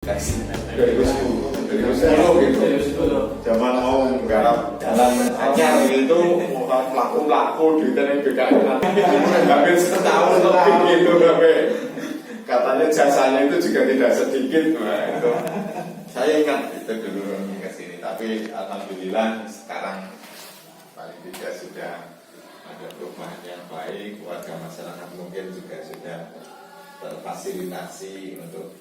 2010 gitu. Zaman mau menggarap jalan anyar itu pelaku di BKM hampir setahun lebih gitu katanya jasanya itu juga tidak sedikit. Nah, itu saya ingat itu dulu ke sini, tapi alhamdulillah sekarang paling tidak sudah ada perubahan yang baik, warga masyarakat mungkin juga sudah terfasilitasi untuk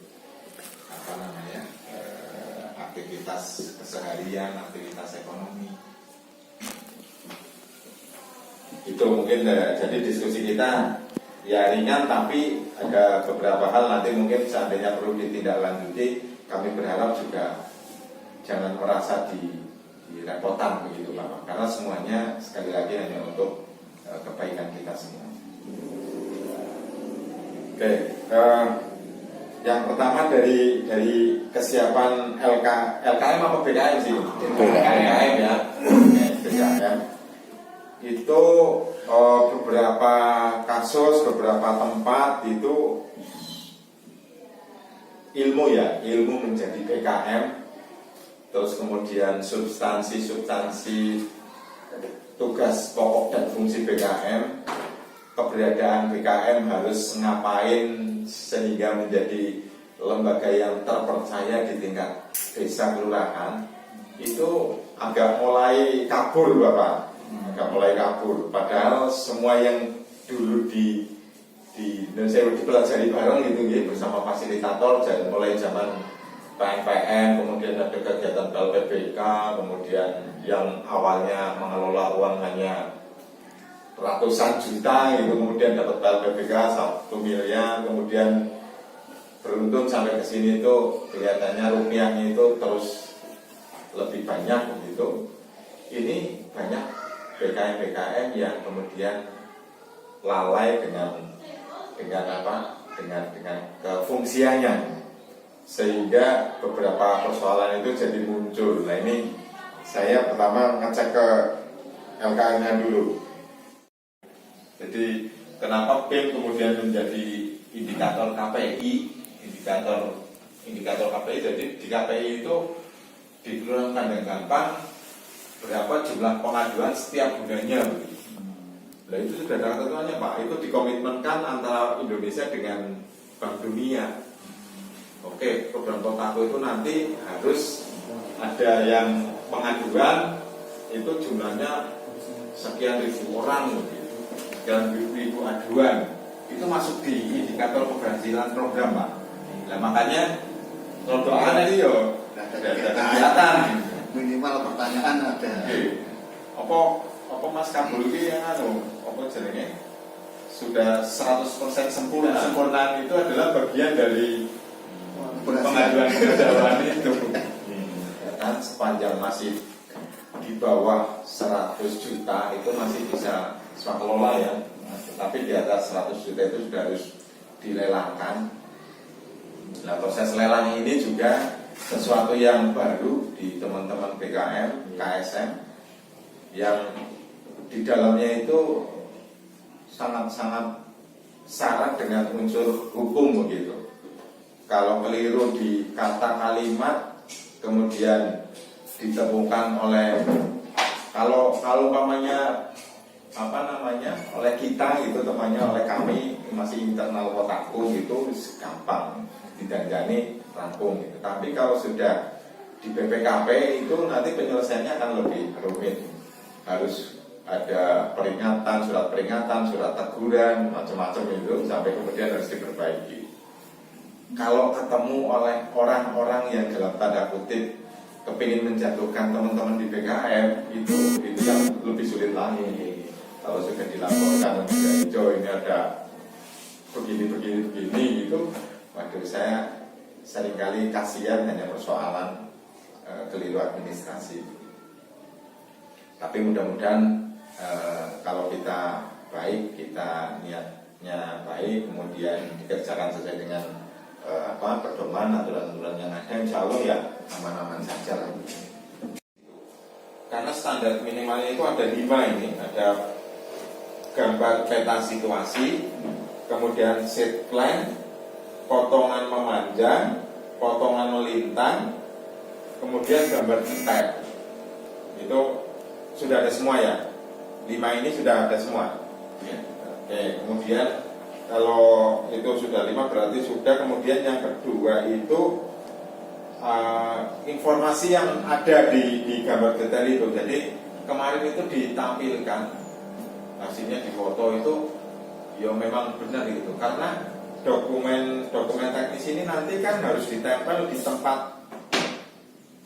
aktivitas keseharian, aktivitas ekonomi. Itu mungkin jadi diskusi kita ya ringan, tapi ada beberapa hal nanti mungkin seandainya perlu ditindaklanjuti, kami berharap juga jangan merasa direpotkan begitu Pak, karena semuanya sekali lagi hanya untuk kebaikan kita semua. Oke, yang pertama dari kesiapan LKM apa BKM sih? BKM ya. BKM itu beberapa kasus, beberapa tempat itu ilmu menjadi BKM, terus kemudian substansi tugas pokok dan fungsi BKM, keberadaan BKM harus ngapain sehingga menjadi lembaga yang terpercaya di tingkat desa kelurahan, itu agak mulai kabur Bapak, agak mulai kabur. Padahal semua yang dulu saya dipelajari bareng gitu ya, bersama fasilitator, mulai zaman PNPN, kemudian ada kegiatan LPBK, kemudian yang awalnya mengelola uang hanya ratusan juta gitu, kemudian dapat LPBK 1 miliar, kemudian beruntung sampai ke sini itu kelihatannya rupiahnya itu terus lebih banyak begitu. Ini banyak BKM yang kemudian lalai dengan kefungsiannya, sehingga beberapa persoalan itu jadi muncul. Nah ini saya pertama ngecek ke LKM-nya dulu. Jadi kenapa PIM kemudian menjadi indikator KPI, indikator KPI. Jadi di KPI itu di Kelurahan Kandang Gampang berapa jumlah pengaduan setiap bulannya. Nah itu sudah ada ketentuannya Pak, itu dikomitmenkan antara Indonesia dengan Bank Dunia. Oke, program Totaku itu nanti harus ada yang pengaduan itu jumlahnya sekian ribu orang gitu. Sekian ribu aduan itu masuk di indikator keberhasilan program Pak. Nah makanya rodoan ini yo ada kegiatan minimal pertanyaan ada. Apa Mas Kabul ini yang apa jenenge sudah 100% sempurna itu adalah bagian dari pengaduan kejawan itu. Kan sepanjang masih di bawah 100 juta itu masih bisa swakelola ya, tapi di atas 100 juta itu sudah harus dilelangkan. Nah proses lelang ini juga sesuatu yang baru di teman-teman BKM, KSM, yang di dalamnya itu sangat-sangat syarat dengan unsur hukum begitu. Kalau keliru di kata kalimat kemudian ditemukan oleh kalau umpamanya oleh kita gitu, temannya oleh kami masih internal kotakku gitu gampang didandani rampung gitu. Tapi kalau sudah di BPKP itu nanti penyelesaiannya akan lebih rumit, harus ada peringatan, surat teguran, macam-macam itu sampai kemudian harus diperbaiki. Kalau ketemu oleh orang-orang yang dalam tanda kutip kepingin menjatuhkan teman-teman di BKM itu yang lebih sulit lagi. Kalau sudah dilaporkan sudah hijau ini ada begini gitu, waduh saya seringkali kasihan hanya persoalan keliru administrasi. Tapi mudah-mudahan kalau kita baik, kita niatnya baik, kemudian dikerjakan sesuai dengan pedoman aturan-aturan yang ada, insya Allah ya aman-aman saja lah. Karena standar minimalnya itu ada 5 ini, ada gambar peta situasi, kemudian set plan, potongan memanjang, potongan lintang, kemudian gambar detail. Itu sudah ada semua ya. 5 ini sudah ada semua. Ya. Oke, kemudian kalau itu sudah 5 berarti sudah. Kemudian yang kedua itu informasi yang ada di gambar detail itu. Jadi kemarin itu ditampilkan hasilnya di foto itu ya memang benar gitu. Karena dokumen teknis ini nanti kan harus ditempel di tempat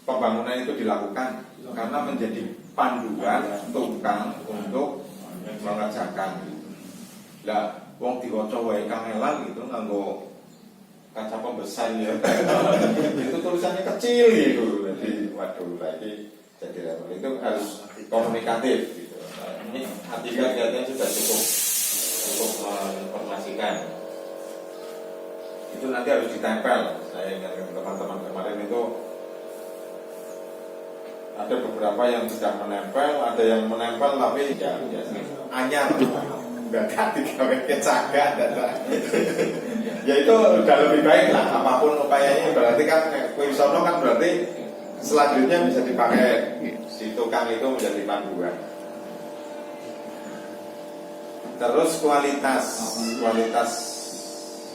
pembangunan itu dilakukan karena menjadi panduan tukang untuk mengerjakan. Lah, wong diwaca wae kangelan gitu nganggo kaca pembesar ya. Itu tulisannya kecil gitu. Jadi waduh lagi jadi itu harus komunikatif gitu. Nah, ini artikel kelihatannya sudah cukup menginformasikan. Itu nanti harus ditempel. Saya ingatkan teman-teman kemarin itu ada beberapa yang tidak menempel, ada yang menempel tapi ya anyar, nggak ganti gawe kecaga, ya itu udah lebih baik lah. Apapun upayanya berarti kan Wisono kan berarti selanjutnya bisa dipakai si tukang itu menjadi panduan. Terus kualitas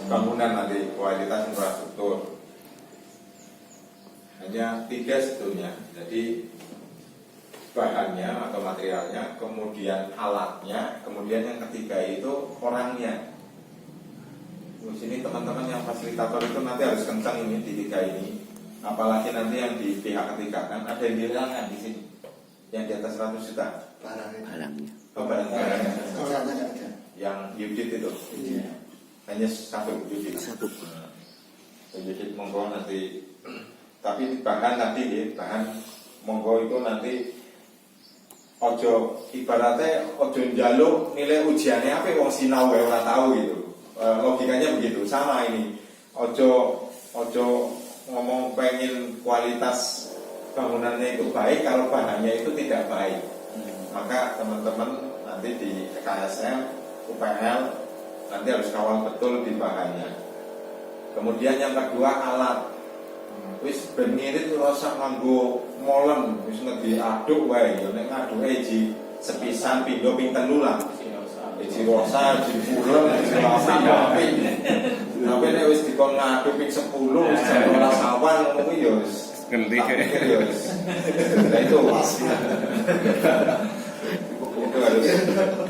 bangunan nanti, kualitas infrastruktur hanya 3 sebetulnya. Jadi bahannya atau materialnya, kemudian alatnya, kemudian yang ketiga itu orangnya. Di sini teman-teman yang fasilitator itu nanti harus kencang ini di 3 ini. Apalagi nanti yang di pihak ketiga kan ada yang dilarang di sini, yang di atas 100 juta. Barangnya. Oh, barang-barangnya. Orangnya nggak ada. Yang unit itu. Iya. Hanya 1 unit. 1. Unit monggo nanti. Tapi bahan nanti ya, bahan monggo itu nanti ojo ibaratnya ojo njaluk nilai ujiannya apa wong sinau wae ora tahu gitu. Logikanya begitu. Sama ini. Ojo ngomong pengen kualitas bangunannya itu baik kalau bahannya itu tidak baik. Maka teman-teman nanti di KSM, UPL nanti harus kawal betul di bahannya. Kemudian yang kedua alat. Wis ben ngirit rasa nganggo molen, wis diaduk wae ya nek ngaduke ji sepisan pindho ping 3 lah. Ji rosa, ji puleng, ji api. Tapi nek wis dikon ngaduk ping 10 wis ora sawan ngono kuwi ya wis ngendi ya wis. Nah itu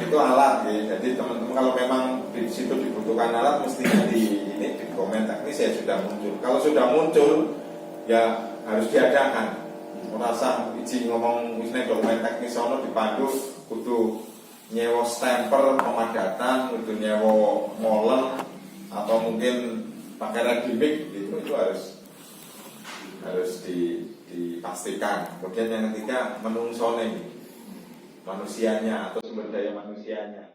itu alat ya. Jadi teman-teman kalau memang di situ dibutuhkan alat mestinya di komen teknis ya sudah muncul. Kalau sudah muncul ya harus diadakan. Merasa izin ngomong misalnya dokumen teknis sono dipandu kudu nyewa stempel pemadatan, kudu nyewa molen atau mungkin pakai ready-mix itu harus dipastikan. Kemudian yang ketiga menungsone manusianya atau sumber daya manusianya.